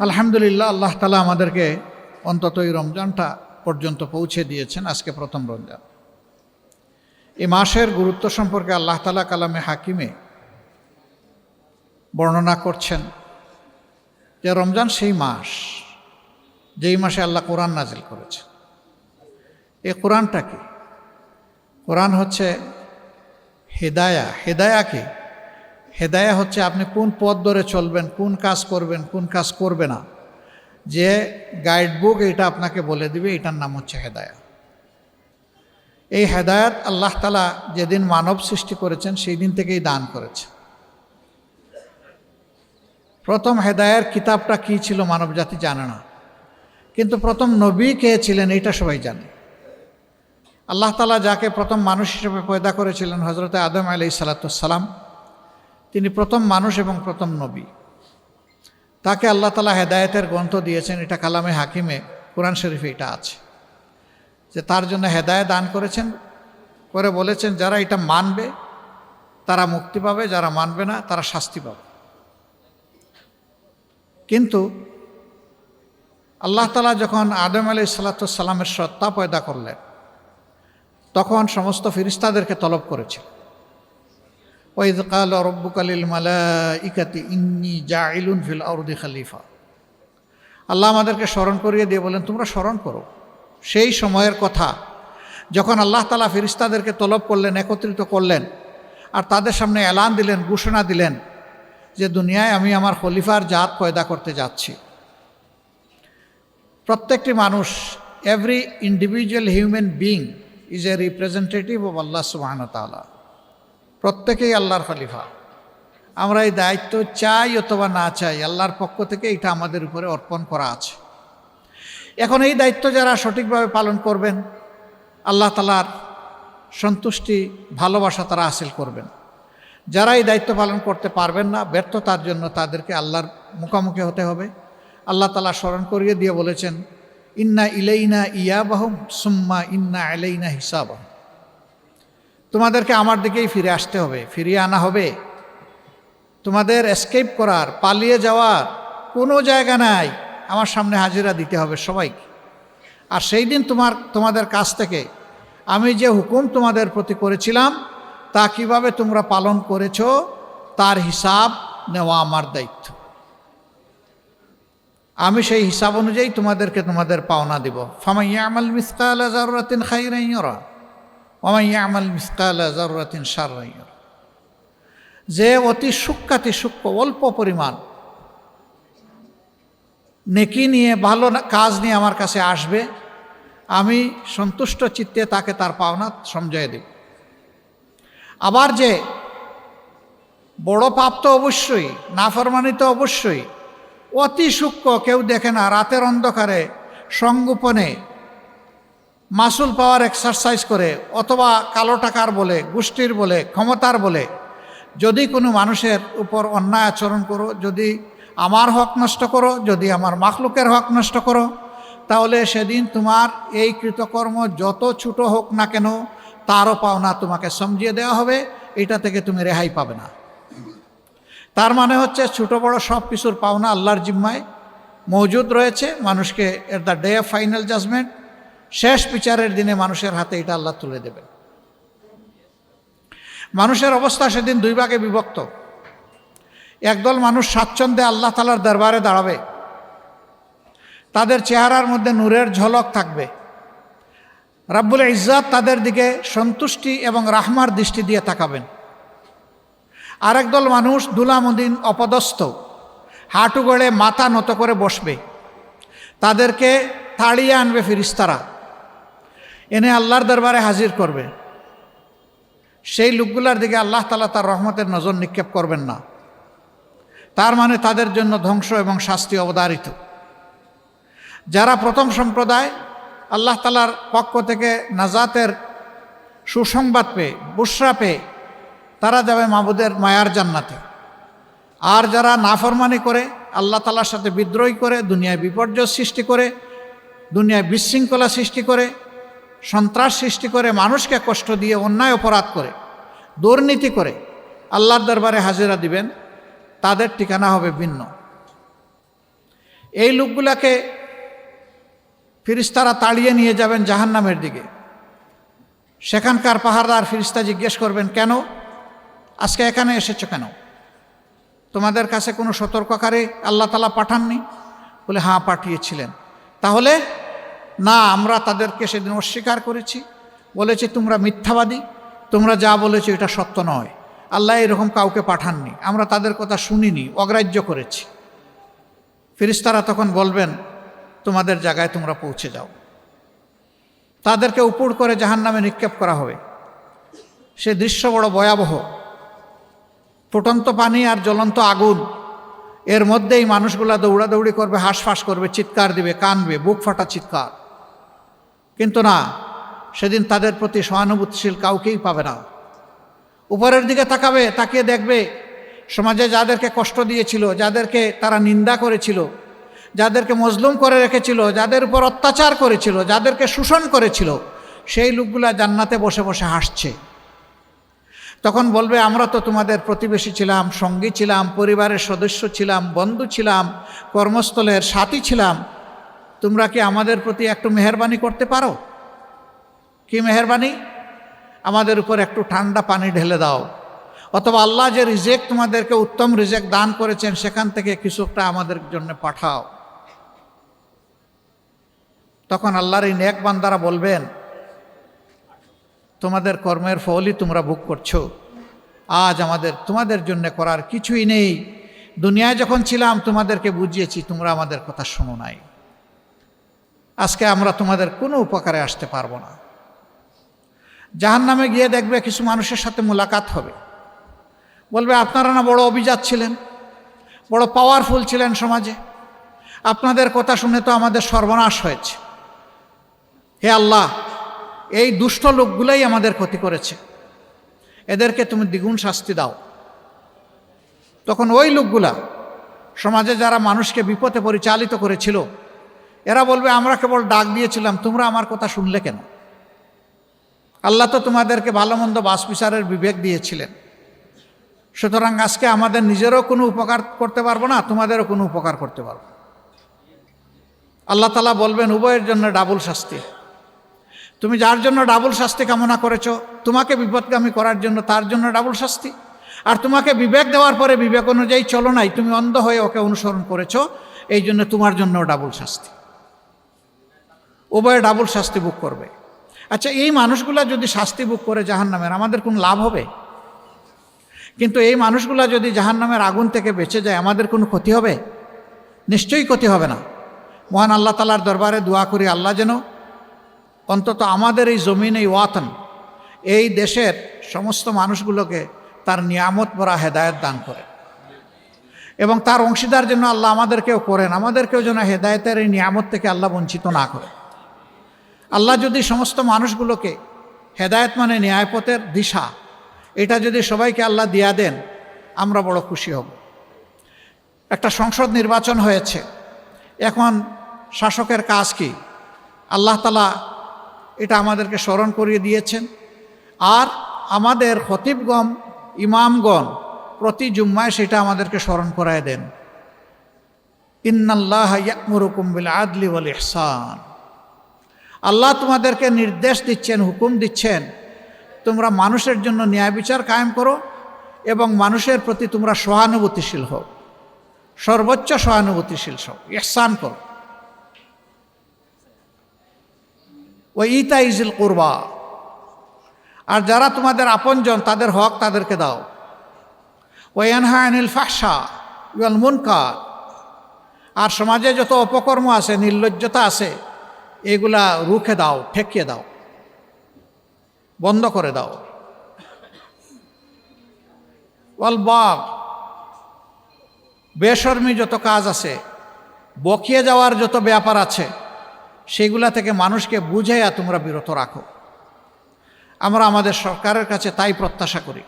আলহামদুলিল্লাহ, আল্লাহ তাআলা আমাদেরকে অন্তত এই রমজানটা পর্যন্ত পৌঁছে দিয়েছেন। আজকে প্রথম রমজান। এই মাসের গুরুত্ব সম্পর্কে আল্লাহ তাআলা কালামে হাকিমে বর্ণনা করছেন যে রমজান সেই মাস যেই মাসে আল্লাহ কোরআন নাজিল করেছে। এই কোরআনটা কি? কোরআন হচ্ছে হেদায়া। হেদায়া কি? হেদায়া হচ্ছে আপনি কোন পথ ধরে চলবেন, কোন কাজ করবেন, কোন কাজ করবে না, যে গাইডবুক এটা আপনাকে বলে দিবে, এটার নাম হচ্ছে হেদায়া। এই হেদায়াত আল্লাহ তাআলা যেদিন মানব সৃষ্টি করেছেন সেই দিন থেকেই দান করেছে। প্রথম হেদায়ার কিতাবটা কি ছিল মানব জাতি জানে না, কিন্তু প্রথম নবী কে ছিলেন এটা সবাই জানে। আল্লাহ তাআলা যাকে প্রথম মানুষ হিসেবে পয়দা করেছিলেন, হযরত আদম আলাইহিস সালাম, তিনি প্রথম মানুষ এবং প্রথম নবী। তাকে আল্লাহ তাআলা হেদায়েতের গ্রন্থ দিয়েছেন। এটা কালামে হাকিমে কোরআন শরীফে এটা আছে যে তার জন্য হেদায়েত দান করেছেন, করে বলেছেন যারা এটা মানবে তারা মুক্তি পাবে, যারা মানবে না তারা শাস্তি পাবে। কিন্তু আল্লাহ তাআলা যখন আদম আলাইহিস সালামের সত্তা পয়দা করলেন, তখন সমস্ত ফেরেশতাদেরকে তলব করেছিল। ওয়াইয ক্বালা রাব্বুকা লিল মালাইকাতি ইন্নী জাইলুন ফিল আরদি খলিফা। আল্লাহ আমাদেরকে স্মরণ করিয়ে দিয়ে বলেন, তোমরা স্মরণ করো সেই সময়ের কথা যখন আল্লাহ তাআলা ফেরেশতাদেরকে তলব করলেন, একত্রিত করলেন, আর তাদের সামনে এলান দিলেন, ঘোষণা দিলেন যে দুনিয়ায় আমি আমার খলিফার জাত পয়দা করতে যাচ্ছি। প্রত্যেকটি মানুষ, every individual human being is a representative of Allah সুবহানাহু ওয়া তাআলা। প্রত্যেকেই আল্লাহর খলিফা। আমরা এই দায়িত্ব চাই অথবা না চাই, আল্লাহর পক্ষ থেকে এটা আমাদের উপরে অর্পণ করা আছে। এখন এই দায়িত্ব যারা সঠিকভাবে পালন করবেন, আল্লাহ তাআলার সন্তুষ্টি, ভালোবাসা তারা হাসিল করবেন। যারা এই দায়িত্ব পালন করতে পারবেন না, ব্যর্থতার জন্য তাদেরকে আল্লাহর মুখোমুখি হতে হবে। আল্লাহ তাআলা স্মরণ করিয়ে দিয়ে বলেছেন, ইন্না ইলাইনা ইয়াবাহুম সুম্মা ইন্না আলাইনা হিসাবাহুম। তোমাদেরকে আমার দিকেই ফিরে আসতে হবে, ফিরিয়ে আনা হবে। তোমাদের এসকেপ করার, পালিয়ে যাওয়ার কোনো জায়গা নাই। আমার সামনে হাজিরা দিতে হবে সবাইকে। আর সেই দিন তোমাদের কাছ থেকে আমি যে হুকুম তোমাদের প্রতি করেছিলাম তা কিভাবে তোমরা পালন করেছো তার হিসাব নেওয়া আমার দায়িত্ব। আমি সেই হিসাব অনুযায়ী তোমাদেরকে তোমাদের পাওনা দিব। ফামান ইয়ামাল মিসকালা যাররাতিন খাইরান ইয়ারা ওয়া মান ইয়ামাল মিসকালা যাররাতিন শাররান ইয়ারা। যে অতি সূক্ষ্মাতি সূক্ষ্ম অল্প পরিমাণ নেকি নিয়ে, ভালো কাজ নিয়ে আমার কাছে আসবে, আমি সন্তুষ্ট চিত্তে তাকে তার পাওনা সমঝাইয়া দেব। আবার যে বড় পাপ তো অবশ্যই, নাফরমানি তো অবশ্যই, অতি সূক্ষ্ম কেউ দেখে না, রাতের অন্ধকারে সংগোপনে মাসুল পাওয়ার এক্সারসাইজ করে, অথবা কালো টাকার বলে, গোষ্ঠীর বলে, ক্ষমতার বলে যদি কোনো মানুষের উপর অন্যায় আচরণ করো, যদি আমার হক নষ্ট করো, যদি আমার মাখলুকের হক নষ্ট করো, তাহলে সেদিন তোমার এই কৃতকর্ম যত ছোট হোক না কেন তারও পাওনা তোমাকে সমঝিয়ে দেওয়া হবে। এটা থেকে তুমি রেহাই পাবে না। তার মানে হচ্ছে ছোট বড় সব কিছুর পাওনা আল্লাহর জিম্মায় মজুদ রয়েছে। মানুষকে at the day of final judgement, শেষ বিচারের দিনে মানুষের হাতে এটা আল্লাহ তুলে দেবেন। মানুষের অবস্থা সেদিন দুই ভাগে বিভক্ত। একদল মানুষ স্বাচ্ছন্দ্যে আল্লাহ তাআলার দরবারে দাঁড়াবে, তাদের চেহারার মধ্যে নূরের ঝলক থাকবে, রাব্বুল ইজ্জাত তাদের দিকে সন্তুষ্টি এবং রাহমার দৃষ্টি দিয়ে তাকাবেন। আরেক দল মানুষ দুলামদিন অপদস্থ, হাঁটু গড়ে মাথা নত করে বসবে, তাদেরকে তাড়িয়ে আনবে ফেরেশতারা, এনে আল্লাহর দরবারে হাজির করবে। সেই লোকগুলার দিকে আল্লাহ তাআলা তার রহমতের নজর নিক্ষেপ করবেন না। তার মানে তাদের জন্য ধ্বংস এবং শাস্তি অবধারিত। যারা প্রথম সম্প্রদায়, আল্লাহ তাআলার পক্ষ থেকে নাজাতের সুসংবাদ পেয়ে, বুশরা পেয়ে তারা যাবে মাবুদের মায়ার জান্নাতে। আর যারা নাফরমানি করে, আল্লাহ তাআলার সাথে বিদ্রোহী করে, দুনিয়ায় বিপর্যয় সৃষ্টি করে, দুনিয়ায় বিশৃঙ্খলা সৃষ্টি করে, সন্ত্রাস সৃষ্টি করে, মানুষকে কষ্ট দিয়ে অন্যায় অপরাধ করে, দুর্নীতি করে আল্লাহর দরবারে হাজিরা দিবেন, তাদের ঠিকানা হবে ভিন্ন। এই লোকগুলাকে ফিরিস্তারা তাড়িয়ে নিয়ে যাবেন জাহান্নামের দিকে। সেখানকার পাহারাদার ফিরিস্তা জিজ্ঞেস করবেন, কেন আজকে এখানে এসেছো কেন? তোমাদের কাছে কোনো সতর্ককারী আল্লাহ তাআলা পাঠাননি? বলে, হ্যাঁ পাঠিয়েছিলেন। তাহলে না, আমরা তাদেরকে সেদিন অস্বীকার করেছি, বলেছি তোমরা মিথ্যাবাদী, তোমরা যা বলেছো এটা সত্য নয়, আল্লাহ এরকম কাউকে পাঠাননি, আমরা তাদের কথা শুনিনি, অগ্রাহ্য করেছি। ফিরিস্তারা তখন বলবেন, তোমাদের জায়গায় তোমরা পৌঁছে যাও। তাদেরকে উপুড় করে জাহান্নামে নিক্ষেপ করা হবে। সে দৃশ্য বড় ভয়াবহ। ফুটন্ত পানি আর জ্বলন্ত আগুন, এর মধ্যেই মানুষগুলা দৌড়াদৌড়ি করবে, হাঁসফাঁস করবে, চিৎকার দিবে, কানবে, বুক ফাটা চিৎকার। কিন্তু না, সেদিন তাদের প্রতি সহানুভূতিশীল কাউকেই পাবে না। উপরের দিকে তাকাবে, তাকিয়ে দেখবে সমাজে যাদেরকে কষ্ট দিয়েছিল, যাদেরকে তারা নিন্দা করেছিল, যাদেরকে মজলুম করে রেখেছিল, যাদের উপর অত্যাচার করেছিল, যাদেরকে শোষণ করেছিল, সেই লোকগুলা জান্নাতে বসে বসে হাসছে। তখন বলবে, আমরা তো তোমাদের প্রতিবেশী ছিলাম, সঙ্গী ছিলাম, পরিবারের সদস্য ছিলাম, বন্ধু ছিলাম, কর্মস্থলের সাথী ছিলাম, তোমরা কি আমাদের প্রতি একটু মেহেরবানি করতে পারো? কি মেহেরবানি? আমাদের উপর একটু ঠান্ডা পানি ঢেলে দাও, অথবা আল্লাহ যে রিজেক তোমাদেরকে উত্তম রিজেক দান করেছেন সেখান থেকে কিছুটা আমাদের জন্য পাঠাও। তখন আল্লাহর এই নেক বান্দারা বলবেন, তোমাদের কর্মের ফলই তোমরা ভোগ করছো, আজ আমাদের তোমাদের জন্য করার কিছুই নেই। দুনিয়ায় যখন ছিলাম তোমাদেরকে বুঝিয়েছি, তোমরা আমাদের কথা শোনো নাই, আজকে আমরা তোমাদের কোনো উপকারে আসতে পারবো না। জাহান্নামে গিয়ে দেখবে কিছু মানুষের সাথে মোলাকাত হবে, বলবে, আপনারা না বড় অভিজাত ছিলেন, বড় পাওয়ারফুল ছিলেন সমাজে, আপনাদের কথা শুনে তো আমাদের সর্বনাশ হয়েছে। হে আল্লাহ, এই দুষ্ট লোকগুলাই আমাদের ক্ষতি করেছে, এদেরকে তুমি দ্বিগুণ শাস্তি দাও। তখন ওই লোকগুলা, সমাজে যারা মানুষকে বিপথে পরিচালিত করেছিল, এরা বলবে, আমরা কেবল ডাক দিয়েছিলাম, তোমরা আমার কথা শুনলে কেন? আল্লাহ তো তোমাদেরকে ভালো মন্দ বাছ বিচারের বিবেক দিয়েছিলেন, সুতরাং আজকে আমাদের নিজেরও কোনো উপকার করতে পারবো না, তোমাদেরও কোনো উপকার করতে পারবো। আল্লাহ তাআলা বলবেন, উভয়ের জন্য ডাবল শাস্তি। তুমি যার জন্য ডাবল শাস্তি কামনা করেছো, তোমাকে বিপদগামী করার জন্য, তার জন্য ডাবল শাস্তি। আর তোমাকে বিবেক দেওয়ার পরে বিবেক অনুযায়ী চলো নাই, তুমি অন্ধ হয়ে ওকে অনুসরণ করেছো, এই জন্য তোমার জন্য ডাবল শাস্তি। উভয়ে ডাবল শাস্তি ভোগ করবে। আচ্ছা, এই মানুষগুলা যদি শাস্তি ভোগ করে জাহান্নামের, আমাদের কোনো লাভ হবে? কিন্তু এই মানুষগুলা যদি জাহান্নামের আগুন থেকে বেঁচে যায়, আমাদের কোনো ক্ষতি হবে? নিশ্চয়ই ক্ষতি হবে না। মহান আল্লাহ তাআলার দরবারে দোয়া করি, আল্লাহ যেন অন্তত আমাদের এই জমিন, এই ওয়াতন, এই দেশের সমস্ত মানুষগুলোকে তার নিয়ামত ভরা হেদায়েত দান করে, এবং তার অংশীদার যেন আল্লাহ আমাদেরকেও করেন, আমাদেরকেও যেন হেদায়েতের এই নিয়ামত থেকে আল্লাহ বঞ্চিত না করে। আল্লাহ যদি সমস্ত মানুষগুলোকে হেদায়েত মানে ন্যায়পথের দিশা, এটা যদি সবাইকে আল্লাহ দিয়া দেন, আমরা বড় খুশি হব। একটা সংসদ নির্বাচন হয়েছে, এখন শাসকের কাজ কি? আল্লাহ তাআলা এটা আমাদেরকে স্মরণ করিয়ে দিয়েছেন। আর আমাদের খতিবগণ, ইমামগণ প্রতি জুম্মায় সেটা আমাদেরকে স্মরণ করায় দেন। ইন্নাল্লাহা ইয়া'মুরুকুম বিল আদলি ওয়াল ইহসান। আল্লাহ তোমাদেরকে নির্দেশ দিচ্ছেন, হুকুম দিচ্ছেন, তোমরা মানুষের জন্য ন্যায় বিচার কায়েম করো এবং মানুষের প্রতি তোমরা সহানুভূতিশীল হও, সর্বোচ্চ সহানুভূতিশীল হও, ইহসান করো। ওয়া ইতাইজিল কুরবা, আর যারা তোমাদের আপনজন তাদের হক তাদেরকে দাও। ওয়া ইয়ানহা আনিল ফাহশা ওয়াল মুনকার, আর সমাজে যত অপকর্ম আছে, নির্লজ্জতা আছে, এগুলা রুখে দাও, ঠেকিয়ে দাও, বন্ধ করে দাও। ওয়াল বাগ, বেশরমি যত কাজ আছে, বকিয়ে যাওয়ার যত ব্যাপার আছে, সেগুলা থেকে মানুষকে বুঝাইয়া তোমরা বিরত রাখো। আমরা আমাদের সরকারের কাছে তাই প্রত্যাশা করি।